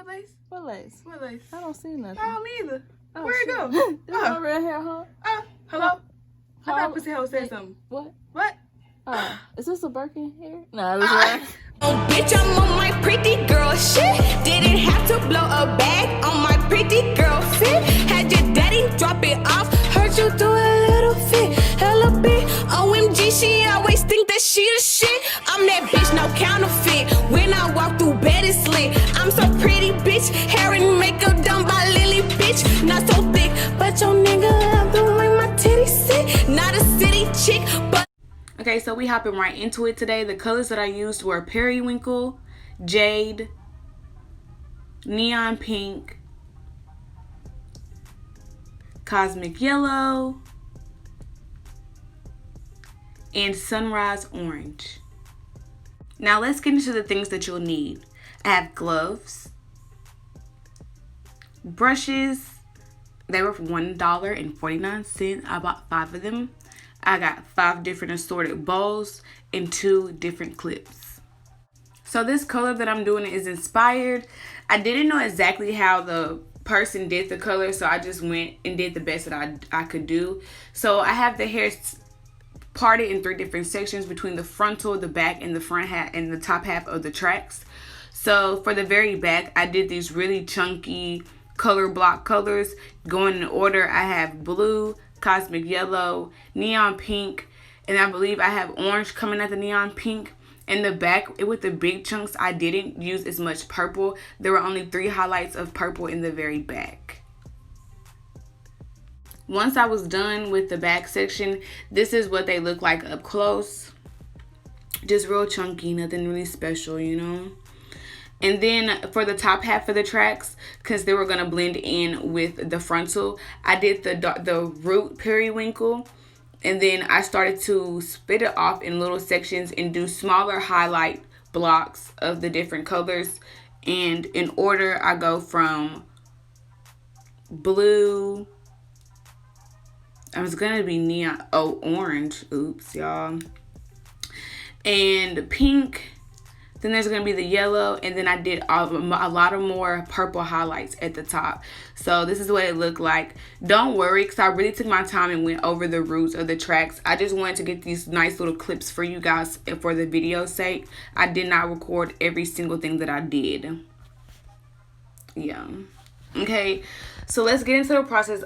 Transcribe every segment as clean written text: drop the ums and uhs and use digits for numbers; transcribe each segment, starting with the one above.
What lace? What lace? What lace? I don't see nothing. I don't either. Oh, Where'd it shit. go? There's no red hair, huh? Hello? I Huh? thought Pussy Hole said something. What? What? Oh, is this a Birkin hair? No, this right. Oh, bitch, I'm on my pretty girl shit. Didn't have to blow a bag on my pretty girl fit. Had your daddy drop it off. Heard you do a little fit. Hella bit. OMG, she always think that she the shit. I'm that bitch, no counterfeit. When I walk through bed, it's lit. I'm so pretty, bitch. Hair and makeup done by Lily, bitch. Not so thick, but your nigga love the way my titties sit. Not a city chick, but. Okay, so we hopping right into it today. The colors that I used were Periwinkle, Jade, Neon Pink, Cosmic Yellow, and Sunrise Orange. Now let's get into the things that you'll need. I have gloves, brushes. They were $1.49. I bought 5 of them. I got 5 different assorted bows and 2 different clips. So this color that I'm doing is inspired. I didn't know exactly how the person did the color, so I just went and did the best that I could do. So I have the hair parted in 3 different sections between the frontal, the back, and the front half and the top half of the tracks. So for the very back, I did these really chunky color block colors. Going in order, I have blue, Cosmic Yellow, Neon Pink, and I believe I have orange coming at the Neon Pink. In the back, with the big chunks, I didn't use as much purple. There were only 3 highlights of purple in the very back. Once I was done with the back section, this is what they look like up close. Just real chunky, nothing really special, you know. And then for the top half of the tracks, because they were going to blend in with the frontal, I did the root periwinkle. And then I started to split it off in little sections and do smaller highlight blocks of the different colors. And in order, I go from blue. I was going to be neon. Oh, orange. Oops, y'all. And pink. Then there's going to be the yellow, and then I did a lot of more purple highlights at the top. So this is what it looked like. Don't worry, because I really took my time and went over the roots of the tracks. I just wanted to get these nice little clips for you guys for the video's sake. I did not record every single thing that I did. Yeah. Okay, so let's get into the process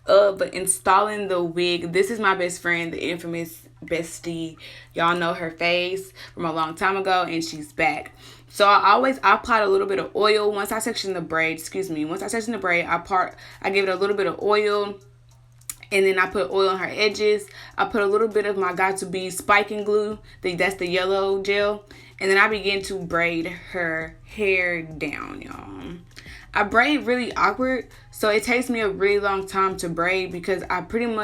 of installing the wig. This is my best friend, the infamous bestie. Y'all know her face from a long time ago, and she's back. So I apply a little bit of oil once I section the braid. I give it a little bit of oil, and then I put oil on her edges. I put a little bit of my Got2b spiking glue. That's the yellow gel, and then I begin to braid her hair down, y'all. I braid really awkward, so it takes me a really long time to braid because I braid in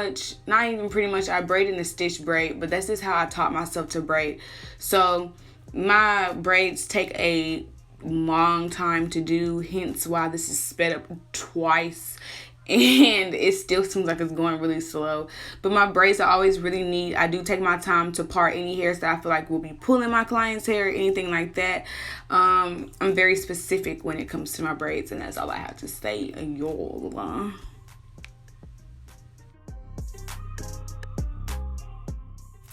a stitch braid, but that's just how I taught myself to braid. So my braids take a long time to do, hence why this is sped up twice. And it still seems like it's going really slow. But my braids are always really neat. I do take my time to part any hairs that I feel like will be pulling my client's hair or anything like that. I'm very specific when it comes to my braids, and that's all I have to say, y'all.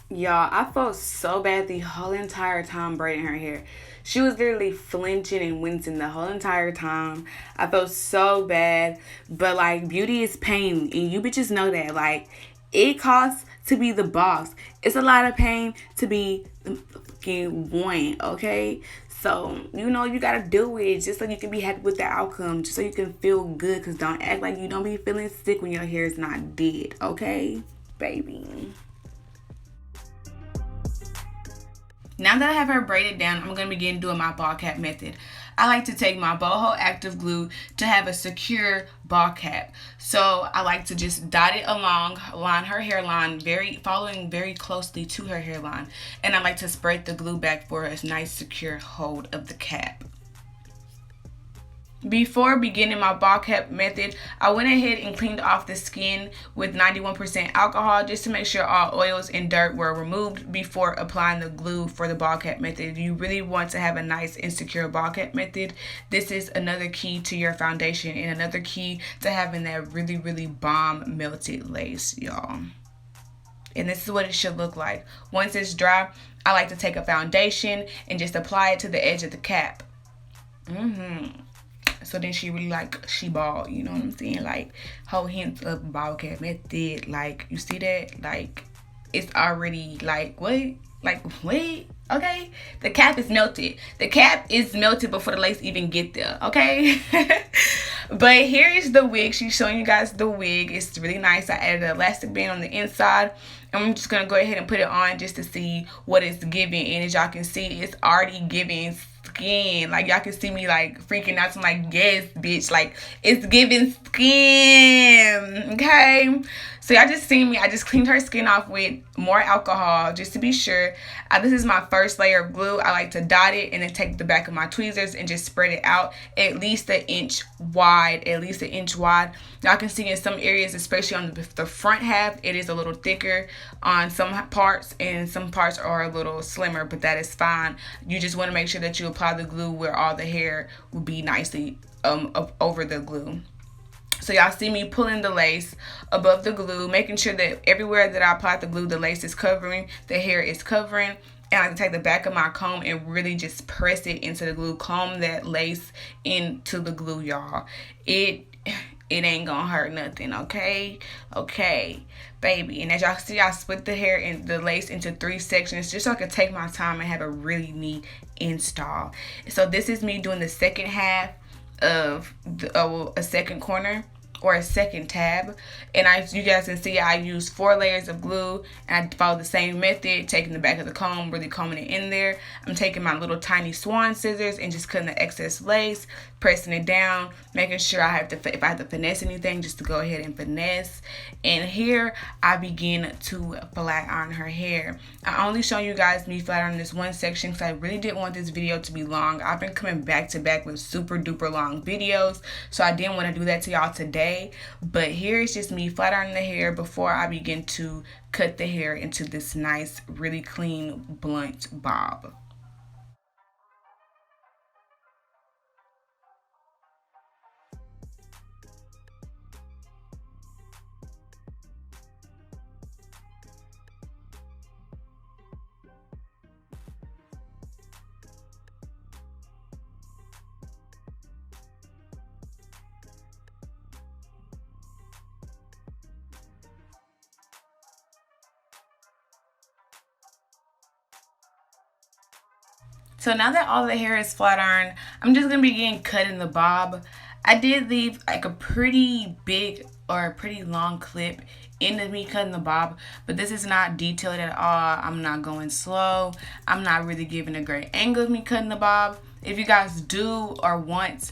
Y'all, I felt so bad the whole entire time braiding her hair. She was literally flinching and wincing the whole entire time. I felt so bad. But, like, beauty is pain. And you bitches know that. Like, it costs to be the boss. It's a lot of pain to be the fucking one, okay? So, you know, you gotta do it just so you can be happy with the outcome. Just so you can feel good. Because don't act like you don't be feeling sick when your hair is not dead, okay? Baby. Now that I have her braided down, I'm going to begin doing my ball cap method. I like to take my boho active glue to have a secure ball cap. So I like to just dot it along, line her hairline, following very closely to her hairline. And I like to spread the glue back for a nice secure hold of the cap. Before beginning my ball cap method, I went ahead and cleaned off the skin with 91% alcohol just to make sure all oils and dirt were removed before applying the glue for the ball cap method. You really want to have a nice and secure ball cap method. This is another key to your foundation and another key to having that really, really bomb melted lace, y'all. And this is what it should look like. Once it's dry, I like to take a foundation and just apply it to the edge of the cap. So then she really she bald, you know what I'm saying? Like, whole hints of ball cap method. Like, you see that? Like, it's already what? Okay? The cap is melted. The cap is melted before the lace even get there, okay? But here is the wig. She's showing you guys the wig. It's really nice. I added an elastic band on the inside. I'm just going to go ahead and put it on just to see what it's giving. And as y'all can see, it's already giving skin. Like, y'all can see me freaking out. So I'm like, yes, bitch. Like, it's giving skin. Okay? So y'all just seen me. I just cleaned her skin off with more alcohol just to be sure. This is my first layer of glue. I like to dot it and then take the back of my tweezers and just spread it out at least an inch wide. Y'all can see in some areas, especially on the front half, it is a little thicker on some parts, and some parts are a little slimmer, but that is fine. You just want to make sure that you apply the glue where all the hair will be nicely up over the glue. So y'all see me pulling the lace above the glue, making sure that everywhere that I applied the glue, the lace is covering, the hair is covering. And I can take the back of my comb and really just press it into the glue. Comb that lace into the glue, y'all. It ain't gonna hurt nothing, okay? Okay, baby. And as y'all see, I split the hair and the lace into 3 sections just so I could take my time and have a really neat install. So this is me doing the second half of a second corner or a second tab, and you guys can see I used 4 layers of glue, and I followed the same method, taking the back of the comb, really combing it in there. I'm taking my little tiny swan scissors and just cutting the excess lace, pressing it down, making sure if I have to finesse anything, just to go ahead and finesse. And here I begin to flat iron her hair. I only show you guys me flat ironing this one section because I really didn't want this video to be long. I've been coming back to back with super duper long videos, so I didn't want to do that to y'all today. But here is just me flat ironing the hair before I begin to cut the hair into this nice, really clean, blunt bob. So now that all the hair is flat ironed, I'm just going to begin cutting the bob. I did leave a pretty big or a pretty long clip into me cutting the bob, but this is not detailed at all. I'm not going slow. I'm not really giving a great angle of me cutting the bob. If you guys do or want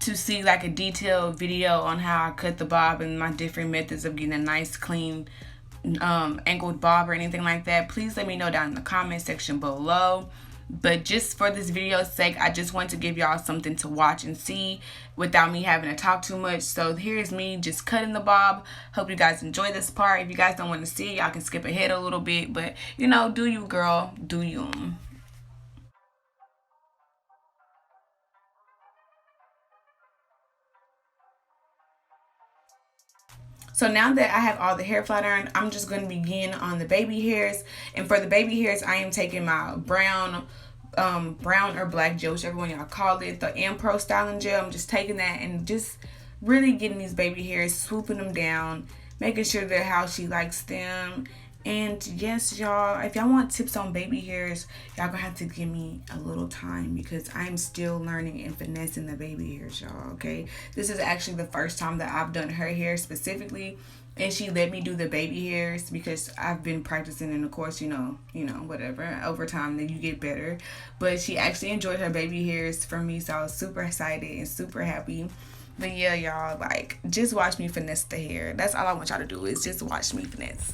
to see a detailed video on how I cut the bob and my different methods of getting a nice clean angled bob or anything like that, please let me know down in the comment section below. But just for this video's sake, I just want to give y'all something to watch and see without me having to talk too much. So here's me just cutting the bob. Hope you guys enjoy this part. If you guys don't want to see it, y'all can skip ahead a little bit. But, you know, do you, girl. Do you. So now that I have all the hair flat ironed, I'm just going to begin on the baby hairs. And for the baby hairs, I am taking my brown or black gel, whichever one y'all call it, the Ampro styling gel. I'm just taking that and just really getting these baby hairs, swooping them down, making sure they're how she likes them. And yes, y'all, if y'all want tips on baby hairs, y'all gonna have to give me a little time because I'm still learning and finessing the baby hairs, y'all, okay? This is actually the first time that I've done her hair specifically, and she let me do the baby hairs because I've been practicing, and of course, you know, whatever, over time then you get better. But she actually enjoyed her baby hairs from me, so I was super excited and super happy. But yeah, y'all, just watch me finesse the hair. That's all I want y'all to do, is just watch me finesse.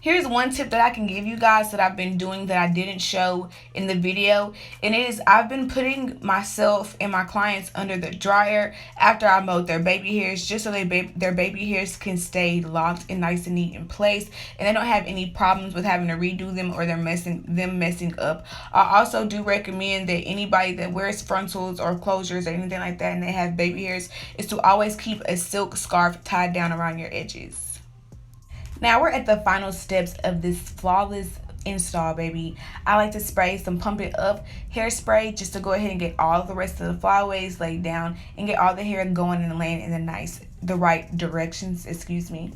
Here's one tip that I can give you guys that I've been doing that I didn't show in the video, and it is I've been putting myself and my clients under the dryer after I mowed their baby hairs, just so their baby hairs can stay locked and nice and neat in place, and they don't have any problems with having to redo them or them messing up. I also do recommend that anybody that wears frontals or closures or anything like that and they have baby hairs is to always keep a silk scarf tied down around your edges. Now we're at the final steps of this flawless install, baby. I like to spray some Pump It Up hairspray just to go ahead and get all the rest of the flyaways laid down and get all the hair going and laying in the right directions, excuse me.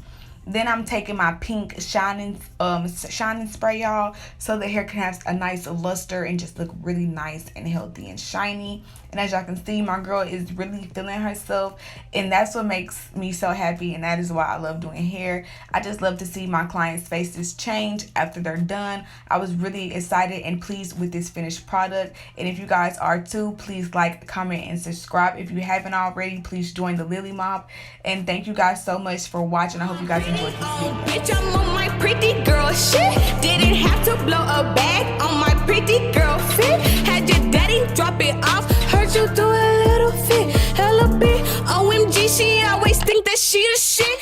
Then I'm taking my pink shining spray, y'all, so the hair can have a nice luster and just look really nice and healthy and shiny. And as y'all can see, my girl is really feeling herself, and that's what makes me so happy, and that is why I love doing hair. I just love to see my clients' faces change after they're done. I was really excited and pleased with this finished product, and if you guys are too, please like, comment, and subscribe. If you haven't already, please join the Lily Mob, and thank you guys so much for watching. I hope you guys enjoyed this video. Bitch, I'm on my pretty girl shit. Didn't have to blow a bag on my pretty girl fit. Had your daddy drop it off. Heard you do a little fit. Hella bit. OMG, she always think that she the shit.